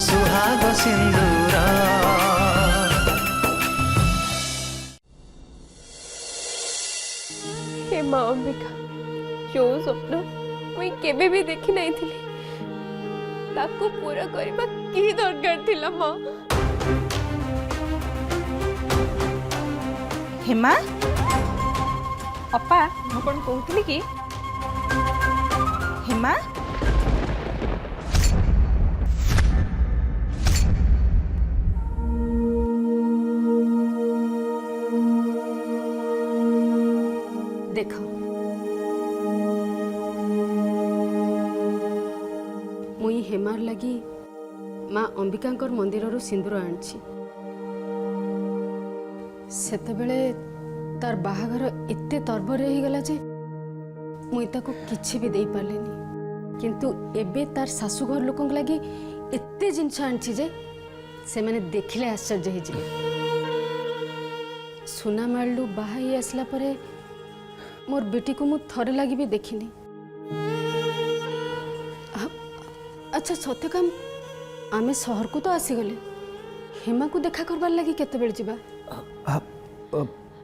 सुहाग सिंदूर। हे माँ अंबिका, जो स्वप्न मुई केबे भी देखी नहीं थी ताको पूरा करबा की दरकार थिला माँ। हेमा अपा मु कौन कहूली कि हेमा देख मुई हेमार लगी माँ अंबिकांकर मंदिर सिंदूर आनी सेतेबेले तार बाहागर एते तरबर हो गला जे मुई ताको किछि भी दे पारलेनी, किंतु एबे तार सासुघर लोकंक लगी एते जिनस आनी जे से माने देखिले आश्चर्य हो जाए। सुना मालू बाहा आसला परे मोर बेटी को मु थरे लगी भी देखिनी। अच्छा सत्य काम आमे शहर को तो आसीगले, हेमा को देखा करबार लगी केते बेल जीवा?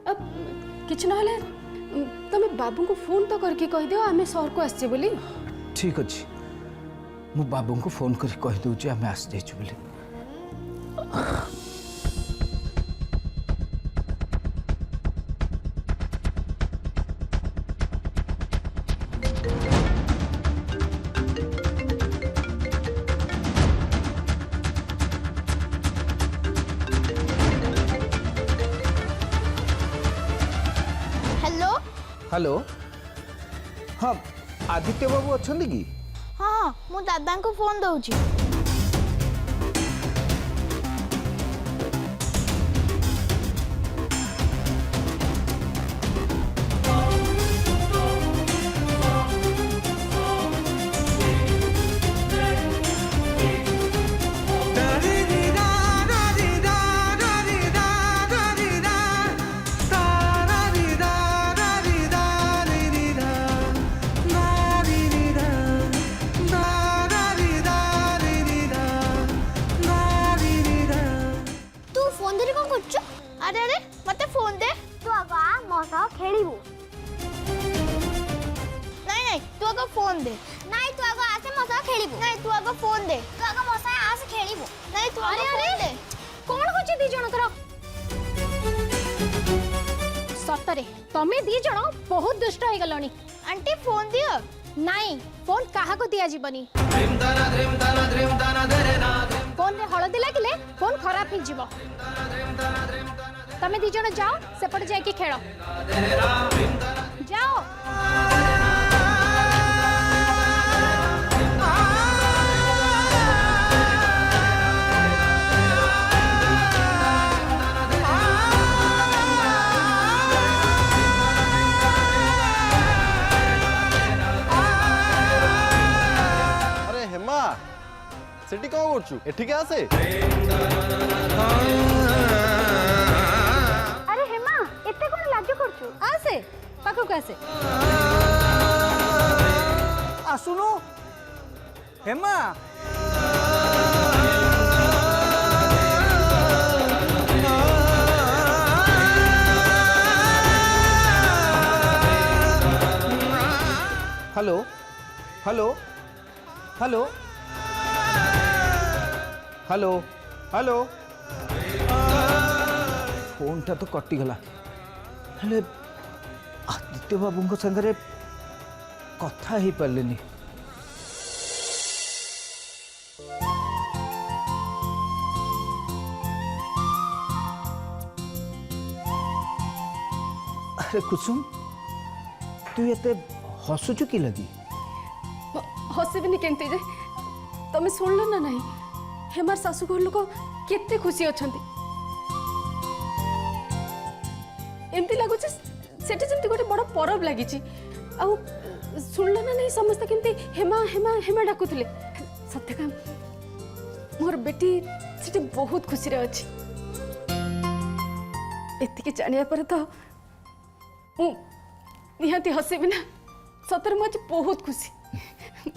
अब किछ नहले तमे बाबू को फोन तो करके कह दियो आमे शहर को आछे बोली। ठीक अछि, मु बाबू को फोन करी कह दउ जे आमे आस जाइछु बोली। हेलो, हाँ आदित्य बाबू अच्छा कि? हाँ मु दादा को फोन दउची। अरे अरे मत फोन दे। तू आगा मसा खेलिबो। नहीं तू आगा फोन दे। नहीं तू आगा आसे मसा खेलिबो। नहीं तू आगा फोन दे। तू आगा मसा आसे खेलिबो। नहीं तू आगा फोन दे। कोन होची दी जण कर? सतरे तमे दी जण बहुत दुष्ट हो गलनी। आंटी फोन दियो। नहीं फोन काहा को दिया जीवनी। फोन रे हळदी लागिले फोन खराब ही जीवो। तमे दी जण जाओ सेपट जाय के खेलो। जाओ। अरे हेमा सेठी कौन करछु? एठी के आसे? आसे पाखो कैसे आसुनो Hema. Hello hello hello hello hello phone टा तो कटि गला। हेले आदित्य बाबू संगे कथा ही पारलेनी। अरे कुसुम तू ये हसुचु कि लगी? हसबी केमती जे तमे सुनल ना नहीं हेमार सासुघर लोक केते खुशी अछंती। एमती लगुच सेठी जेमती गोटे बड़ परब लागिची। आ सुनल ना नहीं समस्त केमती हेमा हेमा हेमा डाकुतले। सत्य काम मोर बेटी सेठी बहुत खुशी रे अछि। एतिके जानिया पर तो निहाती हसेबी ना। सतर मुझे बहुत खुशी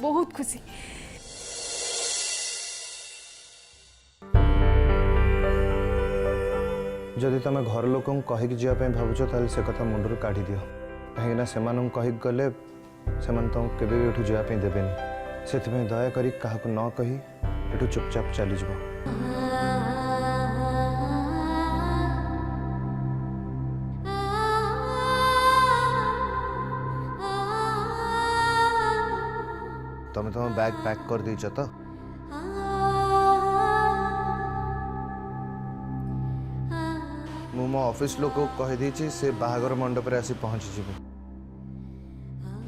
बहुत खुशी। जदि तुम घर लोक कहीकि जावाई भावुच ताल से कथा मुंडर काढ़ी दियो कहीं से कहीकि गले से तुमको केवे भी जावाई देवेनि से दयाकोरी क्या न कही एठू चुपचाप चली जाओ। तुम तुम बैग पैक कर दीच तो मु मो ऑफिस लोक कहीदे से बाहागर मंडप रे आसी पहुंची जीवे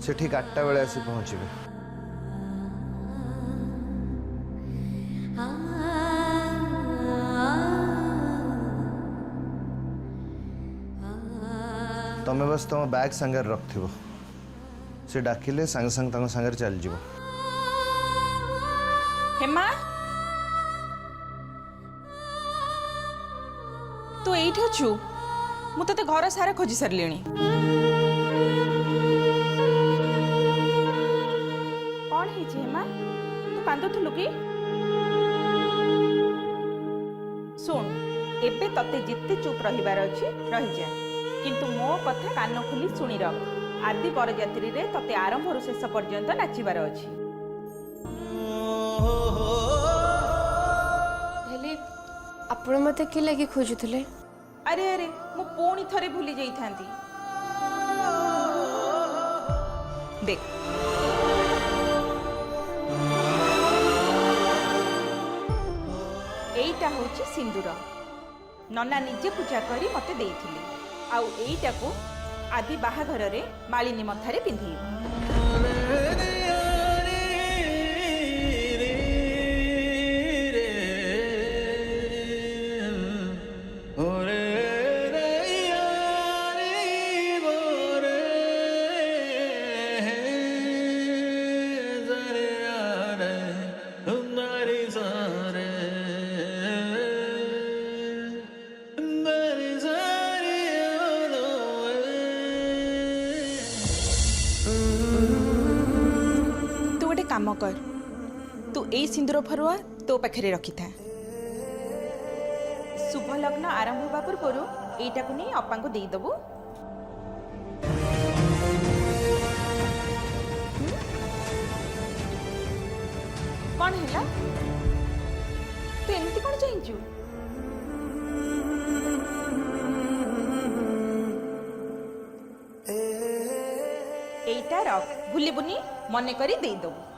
से ठीक 8टा बेले आसी पहुंचे। तमें बस तुम बैग सांगे रखिथो से डाकिले सांगे सांगे सांगे चल जीव। हेमा तू एठी अछु मु तते घर सारा खोजी सरलिणी। कौन हिची हेमा तू कांदुथुलु कि सुन एबे तते जिते चुप रहिबार अछि रहि जा किंतु मो कथा कान खुली सुनी रख। आदि बरजात्री रे तते आरंभ रु शेष पर्यंत नाचिबार अछि। हेले आपण मते कि लागि खोजुथले? अरे अरे मु पुणी थरे भूली जाई थांती। देख एइटा होची सिंदूर नन्ना निजे पूजा करी मते देइथिले आउ एइटा को आदि बाहाघर रे मालिनी मथारे पिंधी। काम कर तू ए सिंदूर फरुआ तो पाखे रखी था। शुभ लग्न आरंभ होगा पूर्व एटा को नहीं अपा को दे दबु। कौन है तू एमती कौन चाहिए? एटा रख भूलिबुनी मने करी दे दबु।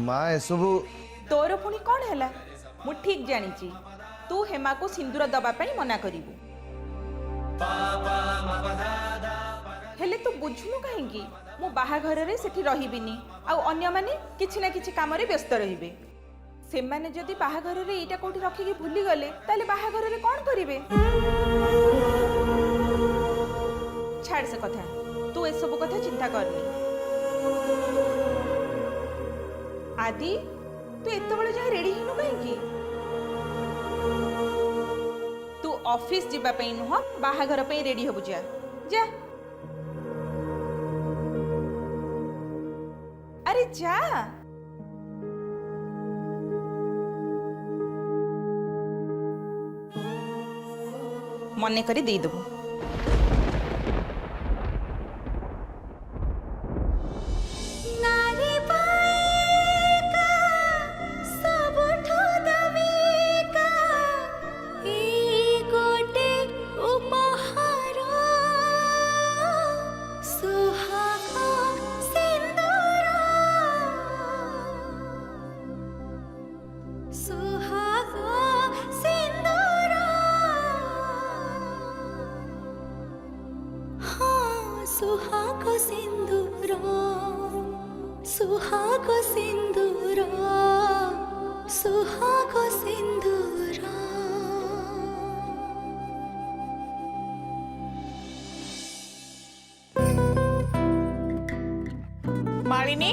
माँ एसबू तोर पुणी कौन है मु ठीक जानी तू हेमा को सिंदूर दबा मना करिबु हेले तू बुझुनु कहीं मु बाहाघर रे सेठी रहिबिनी आ अन्य माने किछि ना किछि काम रे व्यस्त रहिबे। से माने जदि बाहाघर रे एटा कोठी रखिकी भूली गले ताले बाहाघर रे कोन करिवे? छाड़ से कथा तू ए सब कथा चिंता करनी। आदि तू एत बड़े जाय रेडी हिनु कहीं तू ऑफिस जीवा पई नुह बाहाघर पई रेडी होबु जा जा। अरे जा मने करी दे दबु। सुहाग सिंदूर सुहाग सिंदूर सुहाग सिंदूर। मालिनी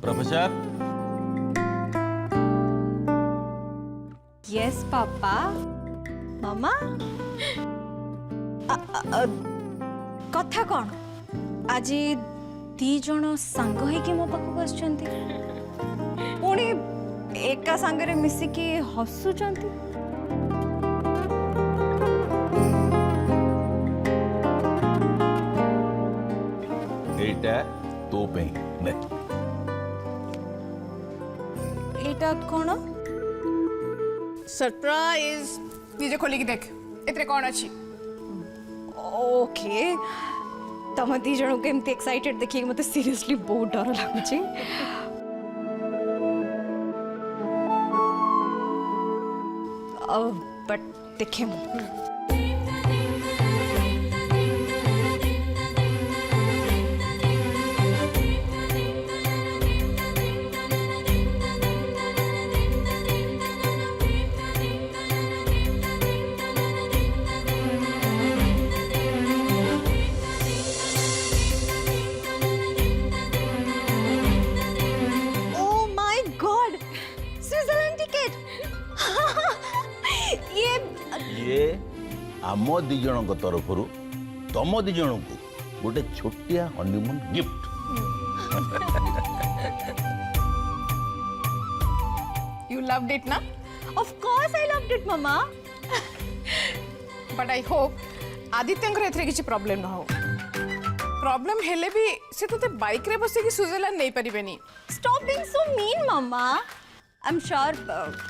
प्रोफेसर। यस पापा मामा कथा कौन आज दी जण सांग होइकी मो पाखक आछंती पुणी एका सांगरे मिसिकी हसुचंती। एटा तो पे ने एटा कोन सरप्राइज निजे खोली की देख एतरे कौन अच्छी। ओके तम दी जण को एमती एक्साइटेड देखिए मते सीरियसली बहुत डर लागुची। बट देखे आम दी जन तरफ तुम दी जन को गोटे छोटिया honeymoon gift. You loved it ना? Of course I loved it mamma. But I hope Aditya एथरे किसी प्रॉब्लम न हो। प्रॉब्लम हेले भी से तोते बाइक रे बसे कि स्विट्जरलैंड नहीं परिबेनी। Stop being so mean mamma. I am sure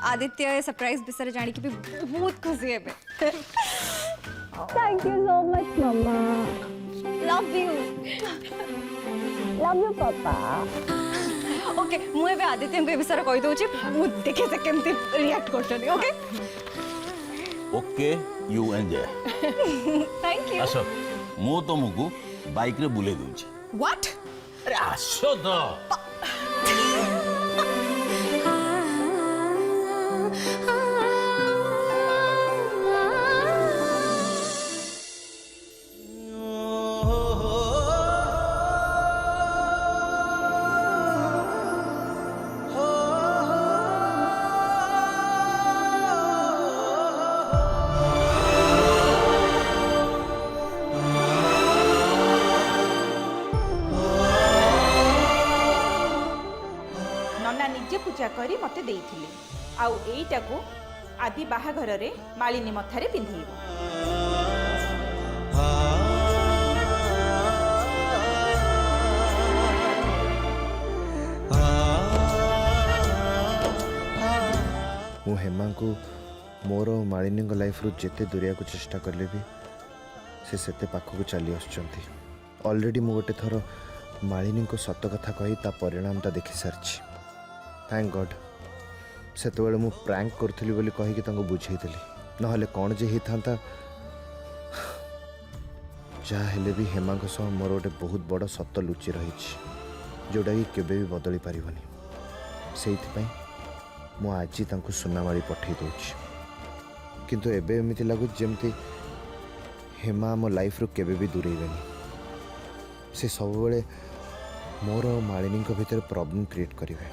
Aditya surprise बिसरे जाने की भी बहुत खुशी है। Thank you so much mamma. Love you. Love you papa. Okay मु एबे आदित्य को विषय कहि दउची मु देखे से केमती रिएक्ट करछनी। Okay okay you enjoy. Thank you. आसो मु तुमको बाइक रे बुले दूची। व्हाट? अरे आसो तो नना निजे पूजा करी मते देइथिले आउ एइटा को आदि बाहाघर रे मालिनी मथारे पिंधेइबो। मु हेमा को मोर मालिनी लाइफ रु जेते दूरिया को चेष्टा करले भी से सेते पाख को चली आछंती। ऑलरेडी मु गोटे थर मालिनी को सत कथा कही ता परिणाम ता देखि सारछि। थैंक गॉड सेते बेले मु प्रैंक करथली बोली कहि कि तांको बुझेइतली नहले कोन जे ही थांता। जा हेले भी हेमा को सह मोर गोटे बहुत बड़ सत लुचि रही जोटा कि केबे भी बदली पारिबनी। सेइथि मु आज तांको सुनामारी पठेई दउछि किंतु एबे एमिति लागु जेमति हेमा मो लाइफ रो केबे भी दूरेइबेनी। से सब बेले मोर मालिनी को भीतर प्रॉब्लम क्रिएट करिवे।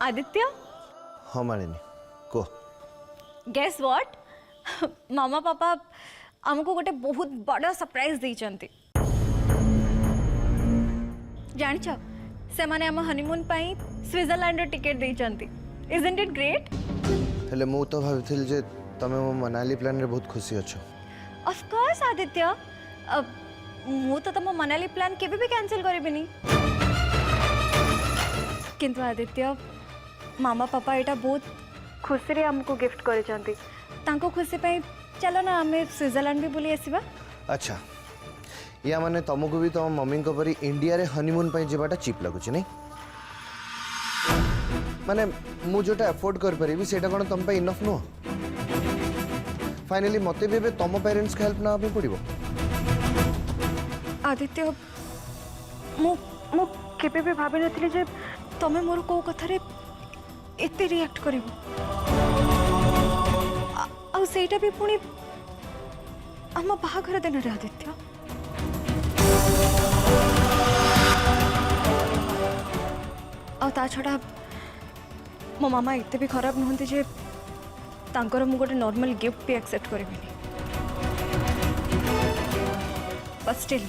आदित्य। हाँ मालिनी को गेस व्हाट मामा पापा हमको गोटे बहुत बड़ा सरप्राइज देइचंती। जानि छ से माने हम हनीमून पाई स्विट्जरलैंड रो टिकट देइचंती। Isn't it great? हेले मु तो भाबिथिल जे तमे मो मनाली प्लान रे बहुत खुशी अछो। ऑफ कोर्स आदित्य मु तो तम मनाली प्लान केबे भी कैंसिल करबिनी। किंतु आदित्य मामा पापा एटा बहुत खुशी रे हमको गिफ्ट करिसंती। तांको खुशी पे चलो ना हमें स्विट्जरलैंड भी बुली आसीबा। अच्छा या माने तुमको भी तुम मम्मी को परी इंडिया रे हनीमून पे जेबाटा चीप लागुची नहीं माने मु जोटा अफोर्ड कर परिबी सेटा कोन तुम पे इनफ नो। फाइनली मते भी तुम पेरेंट्स के हेल्प ना पे पड़िबो। आदित्य मु मु केबे भी भाबी नथिली जे तमे मोर को कथा रे एते रिएक्ट करिवो। आ सेटा भी पुणी हम बाहाघर दिन रे आदित्य। आ ता छड़ा मो मामा एते भी खराब नुहंती जे तांकर मु गोटे नॉर्मल गिफ्ट भी एक्सेप्ट करेबिनी बट स्टिल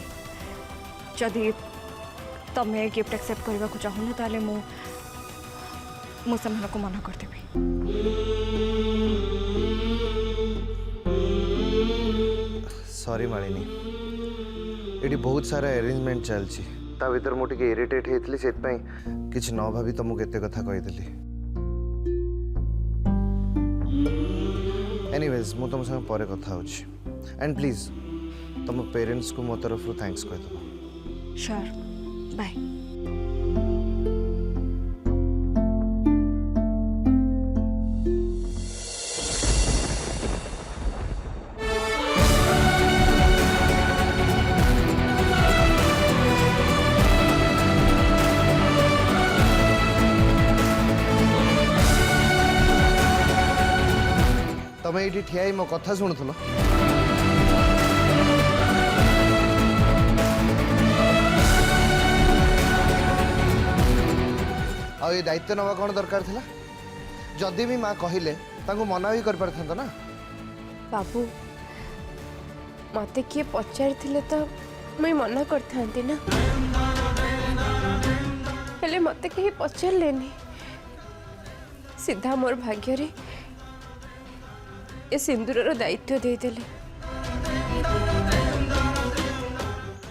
जदि तमें गिफ्ट एक्सेप्ट करने को चाहून ताले मुझे मना करदेवी। सॉरी मालिनी ये बहुत सारा अरेंजमेंट चलची ता भीतर मु टिके इरिटेट हेतली सेत पई किछ न भाभी तुमको केते कथा कहि देली। एनीवेज मु तुम संग परे कथा होची एंड प्लीज तुम पेरेंट्स को मो तरफ थैंक्स कह दो। Sure bye. तमें ये ठिया मो कथा शुणुल आ ये दायित्व नवा कौन दरकार थिला जदि भी माँ कहले तांको मना भी कर पारथंत ना। बाबू मते किए पचार थिले तो मैं मना करथांती ना हेले मते कहीं पचार लेनी सीधा मोर भाग्य रे ए सिंदूर दायित्व देदेले।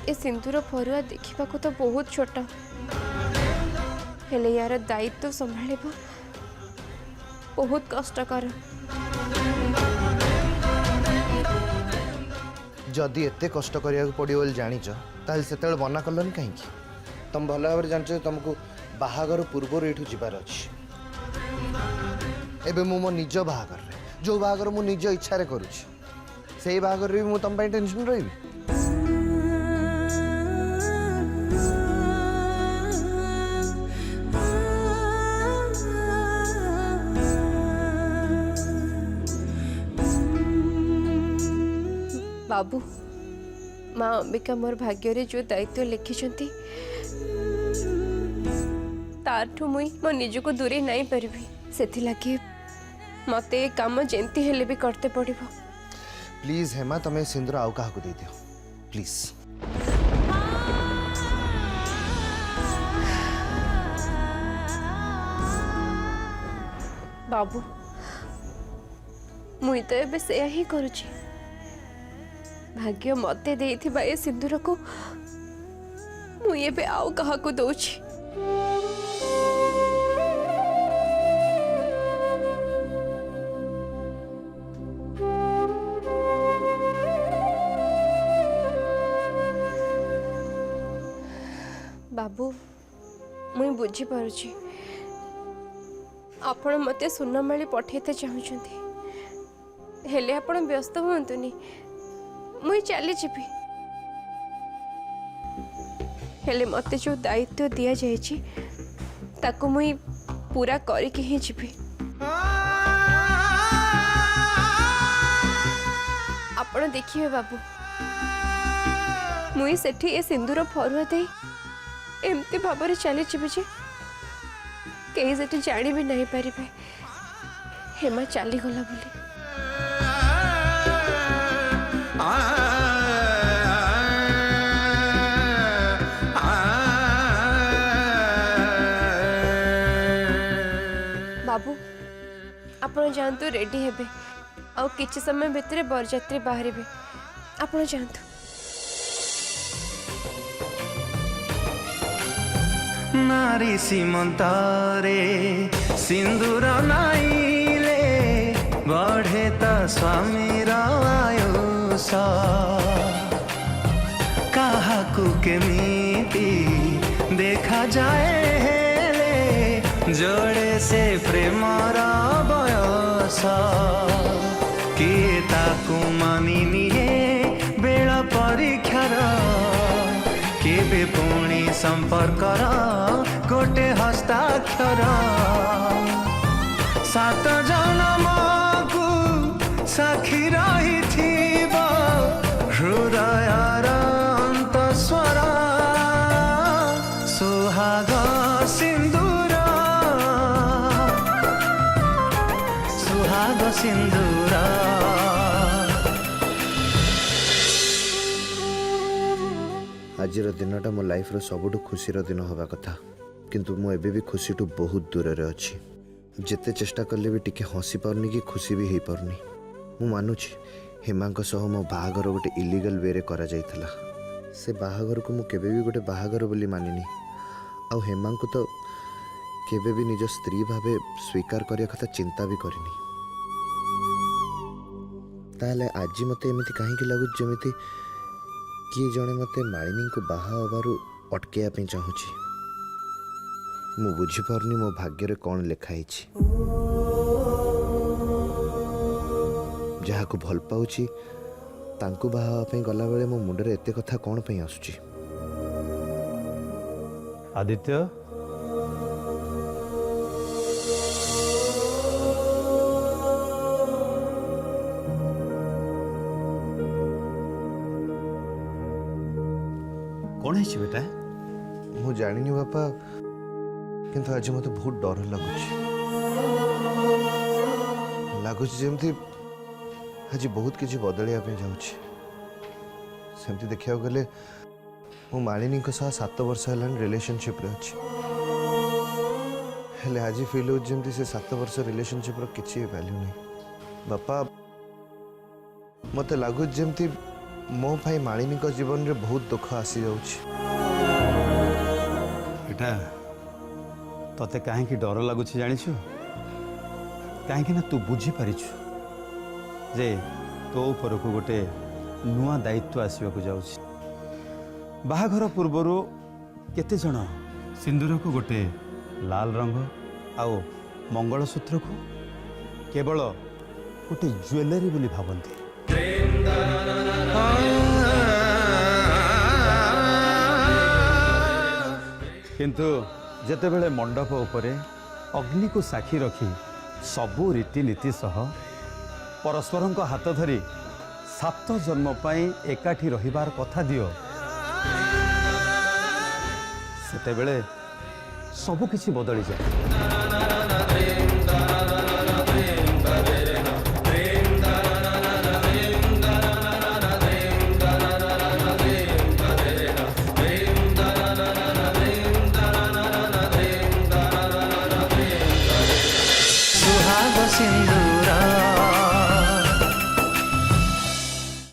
ए सिंदूर फरुआ देखा तो बहुत छोटा हेले यार दायित्व संभाल बहुत कष्टकर। जदि एते कष्ट करिया पड़ो जानिच ताल से मना कलनि कहीं तुम भल भाव जान तुमको बाहागर पूर्व ये जीवार अच्छी एबे मो निज बाहागर जो बाहागर मु निज इच्छा करुच्ची से बाहागर भी मु तुम टेंशन रही। बाबू माँ अंबिका मोर भाग्य रे जो दायित्व लिखिछंती तारठू मुई मो निज को दूरे नहीं पारिबी सेथि लागी मते ए काम जेंती हेले भी करते पड़िबो। प्लीज हेमा तमें सिंदूर आउ कहा को दे दियो प्लीज। बाबू मुई तो एबे से ही करूची भाग्य मते देइथिबा ए सिंदूर को मुई एबे आउ कहा को दउची। बाबू मुई बुझी पारुची आपण मते सुनमाली पठेते चाहूछंती हेले आपण व्यस्त हुंतुनी मुई चली जीवी हेले मते जो दायित्व दिया जायछि ताको मुई पूरा करिके ही जीवी। आपण देखिए बाबू मुई सेठी ए सिंदूर फरुआ दे एमती भाव चली जी कहीं से जानी भी नहीं पारे हेमा चली गला बोली। बाबू आपण जानतु रेडी हेबे आउ किछि समय भितर बरयात्री बाहर आपण जानतु। नारी सीमंतरे सिंदूर नाइले बढ़े ता स्वामीर आयुष काहाकू केमिति देखा जाए हेले जोड़े से प्रेमर बयस किए ताकू मानि निए बेल परीक्षार केबे पुणी संपर्कर गोटे हस्ताक्षर 7 जन्म को साक्षी रही हृदयर अंतस्वर सुहाग सिंदूर सिंदूर आज दिनटा मो लाइफ रो सबुठु खुशीर दिन हवा कथा किंतु मु एबे भी खुशी टू बहुत दूर रे अच्छी जिते चेष्टा कले भी टिके हसी पारनी कि खुशी भी हो पारनी मु मानुची हेमा सह मो बाहागर गोटे इलीगल वे रे करा जाइथला से बाहागर को मु केबे भी गोटे बाहागर बोली मानिनी आ हेमा को तो केबे भी निज स्त्री भावे स्वीकार करिया कथा चिंता भी करिनी ताले आज मते एमिति काहे कि लागु जेमिति किए जड़े मते मालिनी को बाहा हबारु अटकेया पे चाहूची मु बुझी पारनी मो भाग्य रे कौन लिखाई जहा को भल पाउची तांकु बाहा पे गला बेले मो मुंडरे एते कथा कौन पे आसुची आदित्य कौन है बेटा मु जानिनी बापा किंतु आज मते बहुत डर लगुच जेमती आज बहुत किसी बदलिया पे जाउची सेमती देखिया गले मु मालिनी को साथ 7 वर्ष हलान रिलेशनशिप रे अछि हेले आज फील हो जेमती से 7 वर्ष रिलेशनशिप रो किछि वैल्यू नहीं बापा मते लगुच जेमती मो भाई मालिनी को जीवन रे बहुत दुख आसी जाउची बेटा तते काहे कि डर लगुच जानिछु काहे कि ना तू बुझी पारिछु जे तो ऊपर को गोटे नुआ दायित्व आसीबा को जाउची बाहाघर पूर्वरु केते जण सिंदूर को गोटे लाल रंग आउ मंगलसूत्र को केवल गोटे ज्वेलरी बोली भाबंती किंतु जेते बेले मंडप उपरे अग्नि को साक्षी रखी सबु रीतिनीति सह परस्परं को हाथ धरी 7 जन्म पाई एकाठी रहिबार कथा दियो सेते बेले सबु किछि बदली जाए